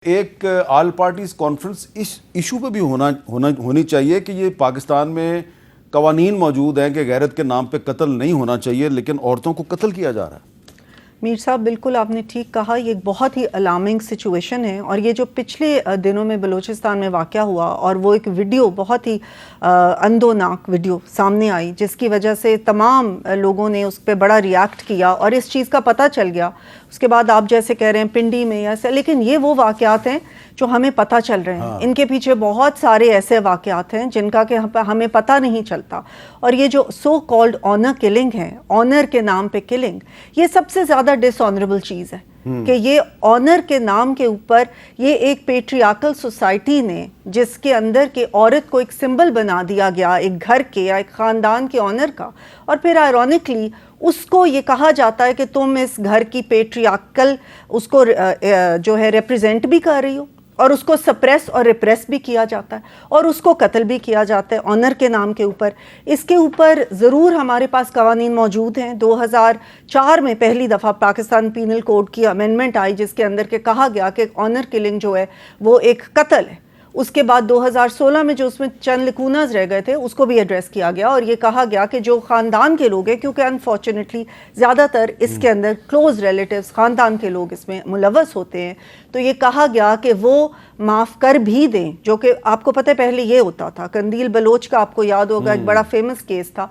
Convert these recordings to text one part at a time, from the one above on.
ایک all parties conference اس issue پہ بھی ہونی چاہیے کہ یہ پاکستان میں قوانین موجود ہیں کہ غیرت کے نام پہ قتل نہیں ہونا چاہیے، لیکن عورتوں کو قتل کیا جا رہا ہے۔ میر صاحب بالکل آپ نے ٹھیک کہا، یہ ایک بہت ہی الارمنگ سچویشن ہے، اور یہ جو پچھلے دنوں میں بلوچستان میں واقعہ ہوا اور وہ ایک ویڈیو بہت ہی اندوناک ویڈیو سامنے آئی جس کی وجہ سے تمام لوگوں نے اس پہ بڑا ریاکٹ کیا اور اس چیز کا پتہ چل گیا۔ اس کے بعد آپ جیسے کہہ رہے ہیں پنڈی میں ایسے، لیکن یہ وہ واقعات ہیں جو ہمیں پتہ چل رہے ہیں، ان کے پیچھے بہت سارے ایسے واقعات ہیں جن کا کہ ہمیں پتہ نہیں چلتا، اور یہ جو سو کالڈ آنر کلنگ ہے، آنر کے نام پہ کلنگ، یہ سب سے زیادہ ڈس آنریبل چیز ہے کہ یہ آنر کے نام کے اوپر یہ ایک پیٹریارکل سوسائٹی نے جس کے اندر کہ عورت کو ایک سمبل بنا دیا گیا ایک گھر کے یا ایک خاندان کے آنر کا، اور پھر آئرونکلی اس کو یہ کہا جاتا ہے کہ تم اس گھر کی پیٹریارکل اس کو جو ہے ریپریزنٹ بھی کر رہی ہو، اور اس کو سپریس اور ریپریس بھی کیا جاتا ہے، اور اس کو قتل بھی کیا جاتا ہے آنر کے نام کے اوپر۔ اس کے اوپر ضرور ہمارے پاس قوانین موجود ہیں۔ 2004 میں پہلی دفعہ پاکستان پینل کوڈ کی امینڈمنٹ آئی جس کے اندر کہ کہا گیا کہ آنر کلنگ جو ہے وہ ایک قتل ہے۔ اس کے بعد 2016 میں جو اس میں چند لکوناز رہ گئے تھے اس کو بھی ایڈریس کیا گیا، اور یہ کہا گیا کہ جو خاندان کے لوگ ہیں، کیونکہ انفارچونیٹلی زیادہ تر اس کے اندر کلوز ریلیٹیوز خاندان کے لوگ اس میں ملوث ہوتے ہیں، تو یہ کہا گیا کہ وہ معاف کر بھی دیں، جو کہ آپ کو پتہ پہلے یہ ہوتا تھا۔ قندیل بلوچ کا آپ کو یاد ہوگا ایک بڑا فیمس کیس تھا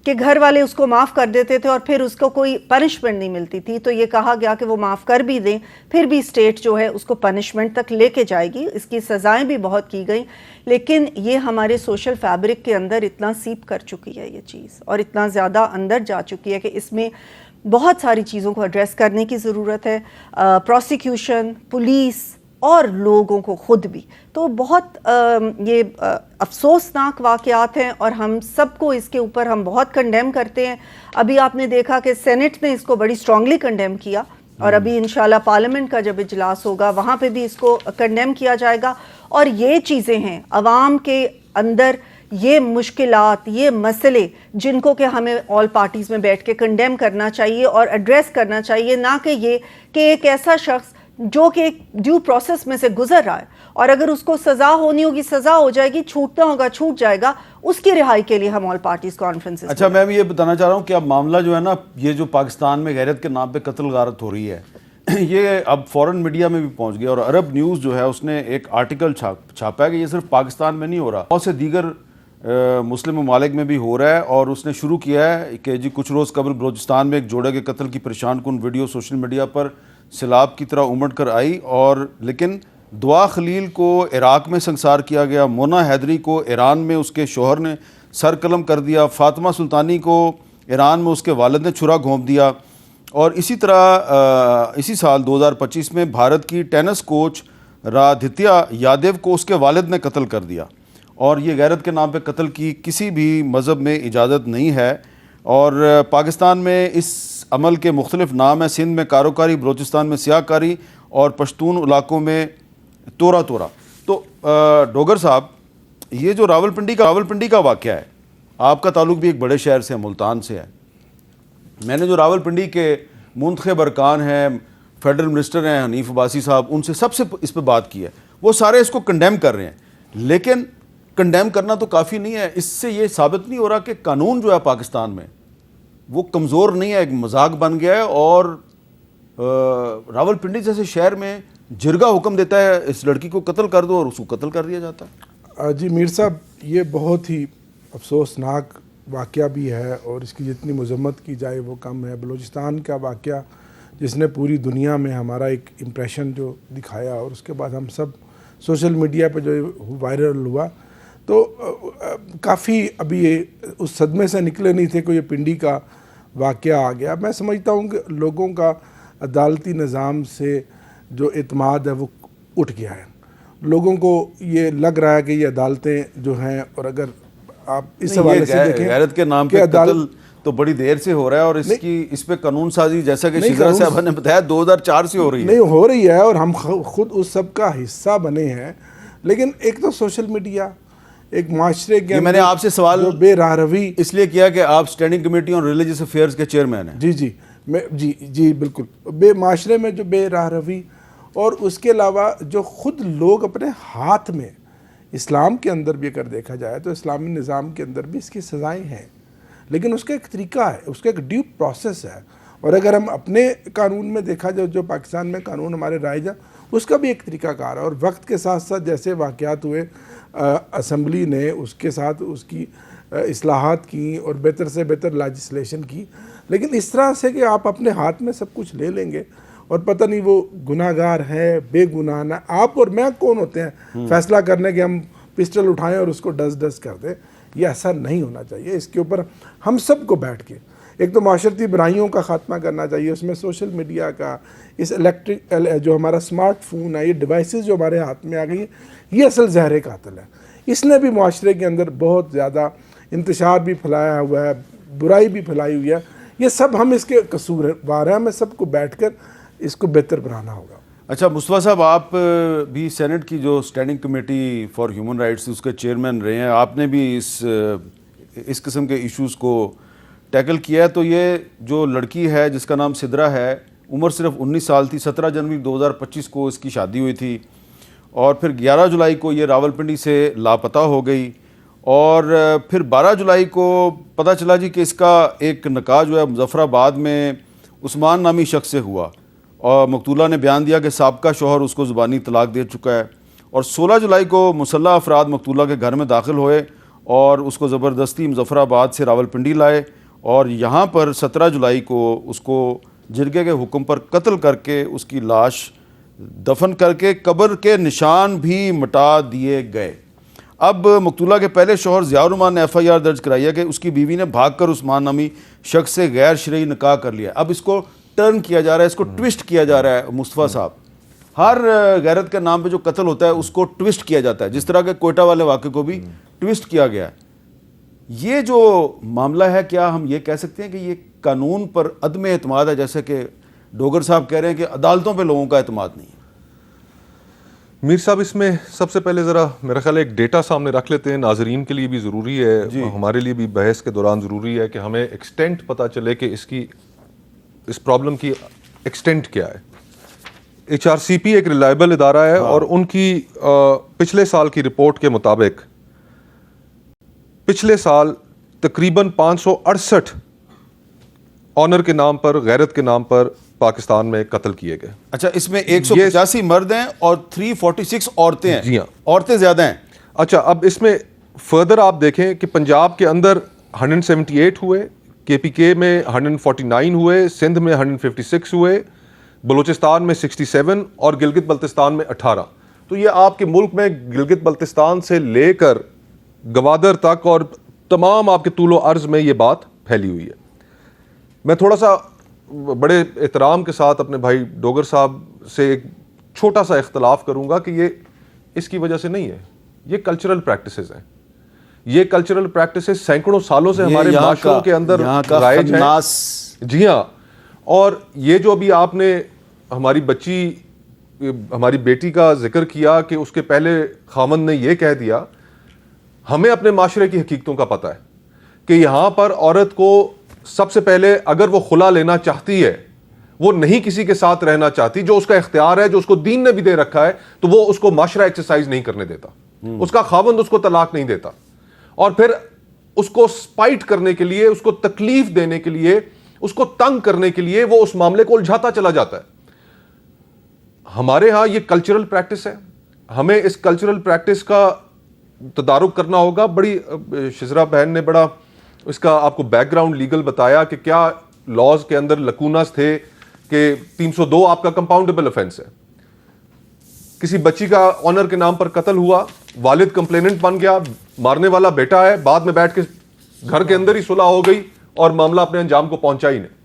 کہ گھر والے اس کو معاف کر دیتے تھے اور پھر اس کو کوئی پنشمنٹ نہیں ملتی تھی، تو یہ کہا گیا کہ وہ معاف کر بھی دیں، پھر بھی اسٹیٹ جو ہے اس کو پنشمنٹ تک لے کے جائے گی، اس کی سزائیں بھی بہت کی گئیں۔ لیکن یہ ہمارے سوشل فیبرک کے اندر اتنا سیپ کر چکی ہے یہ چیز، اور اتنا زیادہ اندر جا چکی ہے کہ اس میں بہت ساری چیزوں کو ایڈریس کرنے کی ضرورت ہے، پروسیکیوشن، پولیس اور لوگوں کو خود بھی۔ تو بہت یہ افسوسناک واقعات ہیں، اور ہم سب کو اس کے اوپر ہم بہت کنڈیم کرتے ہیں۔ ابھی آپ نے دیکھا کہ سینٹ نے اس کو بڑی اسٹرانگلی کنڈیم کیا، اور ابھی انشاءاللہ پارلیمنٹ کا جب اجلاس ہوگا وہاں پہ بھی اس کو کنڈیم کیا جائے گا۔ اور یہ چیزیں ہیں عوام کے اندر، یہ مشکلات، یہ مسئلے جن کو کہ ہمیں آل پارٹیز میں بیٹھ کے کنڈیم کرنا چاہیے اور ایڈریس کرنا چاہیے، نہ کہ یہ کہ ایک ایسا شخص جو کہ ایک ڈیو پروسیس میں سے گزر رہا ہے، اور اگر اس کو سزا ہونی ہوگی سزا ہو جائے گی، چھوٹنا ہوگا چھوٹ جائے گا، اس کی رہائی کے لیے ہم آل پارٹیز کانفرنس۔ اچھا، میں بھی یہ بتانا چاہ رہا ہوں کہ اب معاملہ جو ہے نا، یہ جو پاکستان میں غیرت کے نام پہ قتل غارت ہو رہی ہے، یہ اب فورن میڈیا میں بھی پہنچ گیا، اور عرب نیوز جو ہے اس نے ایک آرٹیکل چھاپا ہے کہ یہ صرف پاکستان میں نہیں ہو رہا، بہت سے دیگر مسلم ممالک میں بھی ہو رہا ہے، اور اس نے شروع کیا ہے کہ جی کچھ روز قبل بلوچستان میں ایک جوڑے کے قتل کی پریشان کن ویڈیو سوشل میڈیا پر سیلاب کی طرح امڑ کر آئی، اور لیکن دعا خلیل کو عراق میں سنسار کیا گیا، مونا حیدری کو ایران میں اس کے شوہر نے سر قلم کر دیا، فاطمہ سلطانی کو ایران میں اس کے والد نے چھرا گھونپ دیا، اور اسی طرح اسی سال 2025 میں بھارت کی ٹینس کوچ رادھتیا یادیو کو اس کے والد نے قتل کر دیا۔ اور یہ غیرت کے نام پہ قتل کی کسی بھی مذہب میں اجازت نہیں ہے، اور پاکستان میں اس عمل کے مختلف نام ہیں۔ سندھ میں کاروکاری، بلوچستان میں سیاہ کاری، اور پشتون علاقوں میں تورا تورا۔ تو ڈوگر صاحب، یہ جو راولپنڈی کا واقعہ ہے، آپ کا تعلق بھی ایک بڑے شہر سے ہے، ملتان سے ہے۔ میں نے جو راولپنڈی کے منتخب ارکان ہیں، فیڈرل منسٹر ہیں حنیف عباسی صاحب، ان سے سب سے اس پہ بات کی ہے، وہ سارے اس کو کنڈیم کر رہے ہیں، لیکن کنڈیم کرنا تو کافی نہیں ہے۔ اس سے یہ ثابت نہیں ہو رہا کہ قانون جو ہے پاکستان میں وہ کمزور نہیں ہے، ایک مذاق بن گیا ہے، اور راولپنڈی جیسے شہر میں جرگہ حکم دیتا ہے اس لڑکی کو قتل کر دو، اور اس کو قتل کر دیا جاتا ہے۔ جی میر صاحب، یہ بہت ہی افسوسناک واقعہ بھی ہے، اور اس کی جتنی مذمت کی جائے وہ کم ہے۔ بلوچستان کا واقعہ جس نے پوری دنیا میں ہمارا ایک امپریشن جو دکھایا، اور اس کے بعد ہم سب سوشل میڈیا پہ جو وائرل ہوا، تو کافی ابھی اس صدمے سے نکلے نہیں تھے کہ یہ پنڈی کا واقعہ آ گیا۔ میں سمجھتا ہوں کہ لوگوں کا عدالتی نظام سے جو اعتماد ہے وہ اٹھ گیا ہے، لوگوں کو یہ لگ رہا ہے کہ یہ عدالتیں جو ہیں، اور اگر آپ اس حوالے سے دیکھیں غیرت کے نام پہ قتل تو بڑی دیر سے ہو رہا ہے، اور اس پہ قانون سازی جیسا کہ شیزرا صاحبہ نے بتایا 2004 سے ہو رہی ہے۔ نہیں ہو رہی ہے، اور ہم خود اس سب کا حصہ بنے ہیں، لیکن ایک تو سوشل میڈیا، ایک معاشرے کے میں نے آپ سے سوال بے راہ روی اس لیے کیا کہ آپ standing committee on religious affairs کے چیئرمین ہیں۔ جی بالکل، معاشرے میں جو بے راہ روی اور اس کے علاوہ جو خود لوگ اپنے ہاتھ میں اسلام کے اندر بھی اگر دیکھا جائے تو اسلامی نظام کے اندر بھی اس کی سزائیں ہیں، لیکن اس کا ایک طریقہ ہے، اس کا ایک ڈیو پروسیس ہے. اور اگر ہم اپنے قانون میں دیکھا جائے جو پاکستان میں قانون ہمارے رائج ہیں اس کا بھی ایک طریقہ کار ہے. اور وقت کے ساتھ ساتھ جیسے واقعات ہوئے اسمبلی نے اس کے ساتھ اس کی اصلاحات کی اور بہتر سے بہتر لیجسلیشن کی، لیکن اس طرح سے کہ آپ اپنے ہاتھ میں سب کچھ لے لیں گے اور پتہ نہیں وہ گناہ گار ہے بے گناہ نہ، آپ اور میں کون ہوتے ہیں فیصلہ کرنے کہ ہم پسٹل اٹھائیں اور اس کو ڈس کر دیں. یہ ایسا نہیں ہونا چاہیے. اس کے اوپر ہم سب کو بیٹھ کے ایک تو معاشرتی برائیوں کا خاتمہ کرنا چاہیے، اس میں سوشل میڈیا کا، اس الیکٹرک جو ہمارا سمارٹ فون ہے، یہ ڈیوائسز جو ہمارے ہاتھ میں آ گئی ہیں، یہ اصل زہر قاتل ہے. اس نے بھی معاشرے کے اندر بہت زیادہ انتشار بھی پھیلایا ہوا ہے، برائی بھی پھیلائی ہوئی ہے. یہ سب ہم اس کے قصوروار ہیں، ہمیں سب کو بیٹھ کر اس کو بہتر بنانا ہوگا. اچھا مصطفیٰ صاحب، آپ بھی سینٹ کی جو standing committee for human rights اس کے چیئرمین رہے ہیں، آپ نے بھی اس قسم کے ایشوز کو ٹیکل کیا ہے. تو یہ جو لڑکی ہے جس کا نام سدرا ہے، عمر صرف 19 سال تھی. 17 جنوری 2025 کو اس کی شادی ہوئی تھی اور پھر 11 جولائی کو یہ راولپنڈی سے لاپتہ ہو گئی اور پھر 12 جولائی کو پتہ چلا جی کہ اس کا ایک نکاح جو ہے مظفر آباد میں عثمان نامی شخص سے ہوا اور مقتولہ نے بیان دیا کہ سابقہ شوہر اس کو زبانی طلاق دے چکا ہے. اور 16 جولائی کو مسلح افراد مقتولہ کے گھر میں داخل ہوئے اور اس کو زبردستی مظفر آباد سے راولپنڈی لائے اور یہاں پر 17 جولائی کو اس کو جرگے کے حکم پر قتل کر کے اس کی لاش دفن کر کے قبر کے نشان بھی مٹا دیے گئے. اب مقتولہ کے پہلے شوہر ضیاء الرحمان نے FIR درج کرائی ہے کہ اس کی بیوی نے بھاگ کر عثمان نامی شخص سے غیر شرعی نکاح کر لیا. اب اس کو ٹرن کیا جا رہا ہے، اس کو ٹوسٹ کیا جا رہا ہے. مصطفیٰ صاحب، ہر غیرت کے نام پہ جو قتل ہوتا ہے اس کو ٹوسٹ کیا جاتا ہے، جس طرح کہ کوئٹہ والے واقعے کو بھی ٹوسٹ کیا گیا ہے. یہ جو معاملہ ہے، کیا ہم یہ کہہ سکتے ہیں کہ یہ قانون پر عدم اعتماد ہے، جیسے کہ ڈوگر صاحب کہہ رہے ہیں کہ عدالتوں پہ لوگوں کا اعتماد نہیں ہے؟ میر صاحب، اس میں سب سے پہلے ذرا میرا خیال ہے ایک ڈیٹا سامنے رکھ لیتے ہیں. ناظرین کے لیے بھی ضروری ہے، ہمارے لیے بھی بحث کے دوران ضروری ہے کہ ہمیں ایکسٹینٹ پتہ چلے کہ اس پرابلم کی ایکسٹینٹ کیا ہے. HRCP ایک ریلائبل ادارہ ہے اور ان کی پچھلے سال کی رپورٹ کے مطابق پچھلے سال تقریباً 568 آنر کے نام پر، غیرت کے نام پر پاکستان میں قتل کیے گئے. اچھا، اس میں 185 مرد ہیں اور 346 عورتیں ہیں. جی ہاں، عورتیں زیادہ ہیں. اچھا، اب اس میں فردر آپ دیکھیں کہ پنجاب کے اندر 178 ہوئے، KPK میں 149 ہوئے، سندھ میں 156 ہوئے، بلوچستان میں 67 اور گلگت بلتستان میں 18. تو یہ آپ کے ملک میں گلگت بلتستان سے لے کر گوادر تک اور تمام آپ کے طول و عرض میں یہ بات پھیلی ہوئی ہے. میں تھوڑا سا بڑے احترام کے ساتھ اپنے بھائی ڈوگر صاحب سے ایک چھوٹا سا اختلاف کروں گا کہ یہ اس کی وجہ سے نہیں ہے، یہ کلچرل پریکٹسز ہیں. یہ کلچرل پریکٹسز سینکڑوں سالوں سے ہمارے معاشروں کے اندر رائج ہیں. جی ہاں، اور یہ جو ابھی آپ نے ہماری بیٹی کا ذکر کیا کہ اس کے پہلے خاوند نے یہ کہہ دیا، ہمیں اپنے معاشرے کی حقیقتوں کا پتہ ہے کہ یہاں پر عورت کو سب سے پہلے اگر وہ خلا لینا چاہتی ہے، وہ نہیں کسی کے ساتھ رہنا چاہتی، جو اس کا اختیار ہے، جو اس کو دین نے بھی دے رکھا ہے، تو وہ اس کو معاشرہ ایکسرسائز نہیں کرنے دیتا. اس کا خاوند اس کو طلاق نہیں دیتا اور پھر اس کو سپائٹ کرنے کے لیے، اس کو تکلیف دینے کے لیے، اس کو تنگ کرنے کے لیے وہ اس معاملے کو الجھاتا چلا جاتا ہے. ہمارے ہاں یہ کلچرل پریکٹس ہے، ہمیں اس کلچرل پریکٹس کا تدارک کرنا ہوگا. بڑی شزرا بہن نے بڑا اس کا آپ کو بیک گراؤنڈ لیگل بتایا کہ کیا لاز کے اندر لکوناز تھے کہ 302 آپ کا کمپاؤنڈیبل افینس ہے. کسی بچی کا آنر کے نام پر قتل ہوا، والد کمپلیننٹ بن گیا، مارنے والا بیٹا ہے، بعد میں بیٹھ کے گھر کے اندر ہی صلح ہو گئی اور معاملہ اپنے انجام کو پہنچا ہی نہیں.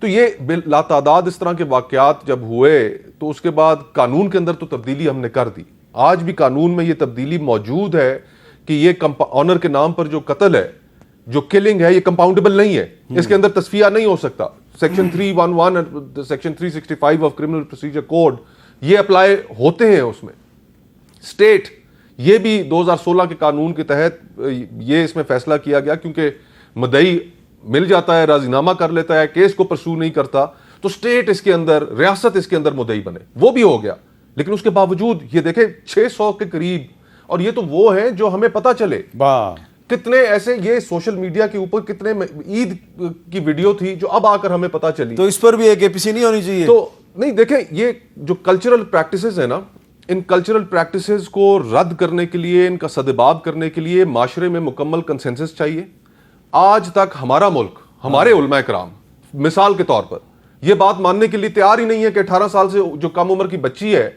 تو یہ لاتعداد اس طرح کے واقعات جب ہوئے تو اس کے بعد قانون کے اندر تو تبدیلی ہم نے کر دی. آج بھی قانون میں یہ تبدیلی موجود ہے کہ یہ آنر کے نام پر جو قتل ہے، جو کلنگ ہے، یہ کمپاؤنڈیبل نہیں ہے، اس کے اندر تصفیہ نہیں ہو سکتا. Section 311 section 365 of criminal procedure code یہ اپلائی ہوتے ہیں اس میں. اسٹیٹ یہ بھی 2016 کے قانون کے تحت یہ اس میں فیصلہ کیا گیا، کیونکہ مدعی مل جاتا ہے، راضی نامہ کر لیتا ہے، کیس کو پرسو نہیں کرتا، تو اسٹیٹ اس کے اندر، ریاست اس کے اندر مدعی بنے، وہ بھی ہو گیا. لیکن اس کے باوجود یہ دیکھیں 600 کے قریب، اور یہ تو وہ ہیں جو ہمیں پتہ چلے. کتنے ایسے یہ سوشل میڈیا کے اوپر کتنے عید کی ویڈیو تھی جو اب آ کر ہمیں پتہ چلی. تو اس پر بھی ایک APC نہیں ہونی چاہیے. تو نہیں دیکھیں، یہ جو کلچرل پریکٹسز ہیں نا، ان کلچرل پریکٹسز کو رد کرنے کے لیے، ان کا سدباب کرنے کے لیے معاشرے میں مکمل کنسنسس چاہیے. آج تک ہمارا ملک، ہمارے علماء کرام مثال کے طور پر یہ بات ماننے کے لیے تیار ہی نہیں ہے کہ 18 سال سے جو کم عمر کی بچی ہے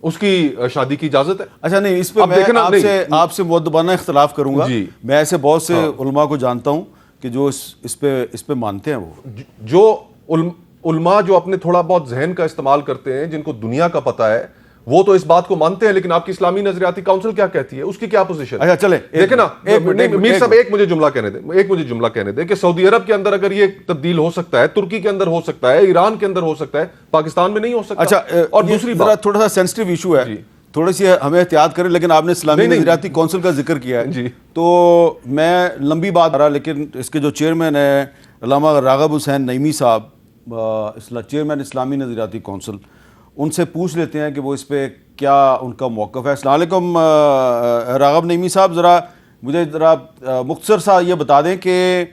اس کی شادی کی اجازت ہے. اچھا نہیں، اس پہ میں آپ سے مؤدبانہ اختلاف کروں گا. میں ایسے بہت سے علماء کو جانتا ہوں کہ جو اس پہ مانتے ہیں. وہ جو علماء جو اپنے تھوڑا بہت ذہن کا استعمال کرتے ہیں، جن کو دنیا کا پتہ ہے، وہ تو اس بات کو مانتے ہیں. لیکن آپ کی اسلامی نظریاتی کونسل کیا کہتی ہے، اس کی کیا پوزیشن؟ اچھا چلے دیکھیں نا میر صاحب، ایک مجھے جملہ کہنے دیں کہ سعودی عرب کے اندر اگر یہ تبدیل ہو سکتا ہے، ترکی کے اندر ہو سکتا ہے، ایران کے اندر ہو سکتا ہے، پاکستان میں نہیں ہو سکتا. اچھا، اور دوسری بات، تھوڑا سا سینسٹیو ایشو ہے، تھوڑی سی ہمیں احتیاط کریں. لیکن آپ نے اسلامی نظریاتی کونسل کا ذکر کیا ہے، تو میں لمبی بات آ رہا، لیکن اس کے جو چیئرمین ہیں علامہ راغب حسین نعیمی صاحب، چیئرمین اسلامی نظریاتی کونسل، ان سے پوچھ لیتے ہیں کہ وہ اس پہ کیا ان کا موقف ہے. السلام علیکم راغب نعیمی صاحب، مجھے مختصر سا یہ بتا دیں کہ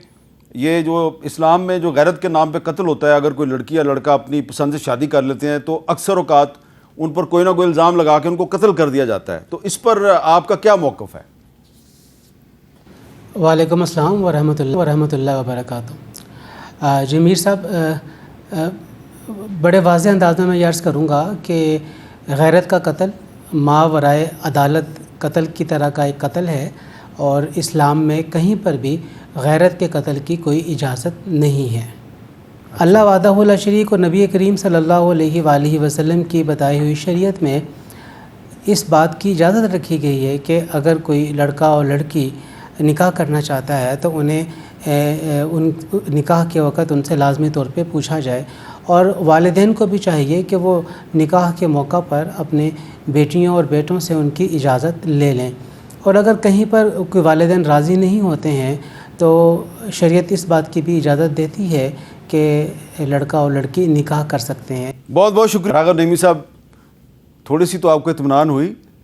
یہ جو اسلام میں جو غیرت کے نام پہ قتل ہوتا ہے، اگر کوئی لڑکی یا لڑکا اپنی پسند سے شادی کر لیتے ہیں تو اکثر اوقات ان پر کوئی نہ کوئی الزام لگا کے ان کو قتل کر دیا جاتا ہے. تو اس پر آپ کا کیا موقف ہے؟ وعلیکم السلام ورحمۃ اللہ وبرکاتہ. جی میر صاحب، بڑے واضح انداز میں یہ عرض کروں گا کہ غیرت کا قتل ماورائے عدالت قتل کی طرح کا ایک قتل ہے، اور اسلام میں کہیں پر بھی غیرت کے قتل کی کوئی اجازت نہیں ہے. اللہ وحدہ لا شریک اور نبی کریم صلی اللہ علیہ وآلہ وسلم کی بتائی ہوئی شریعت میں اس بات کی اجازت رکھی گئی ہے کہ اگر کوئی لڑکا اور لڑکی نکاح کرنا چاہتا ہے تو انہیں ان نکاح کے وقت ان سے لازمی طور پہ پوچھا جائے، اور والدین کو بھی چاہیے کہ وہ نکاح کے موقع پر اپنے بیٹیوں اور بیٹوں سے ان کی اجازت لے لیں. اور اگر کہیں پر کوئی والدین راضی نہیں ہوتے ہیں تو شریعت اس بات کی بھی اجازت دیتی ہے کہ لڑکا اور لڑکی نکاح کر سکتے ہیں. بہت بہت شکریہ راغب نعیمی صاحب. تھوڑی سی تو آپ کو اطمینان ہوئی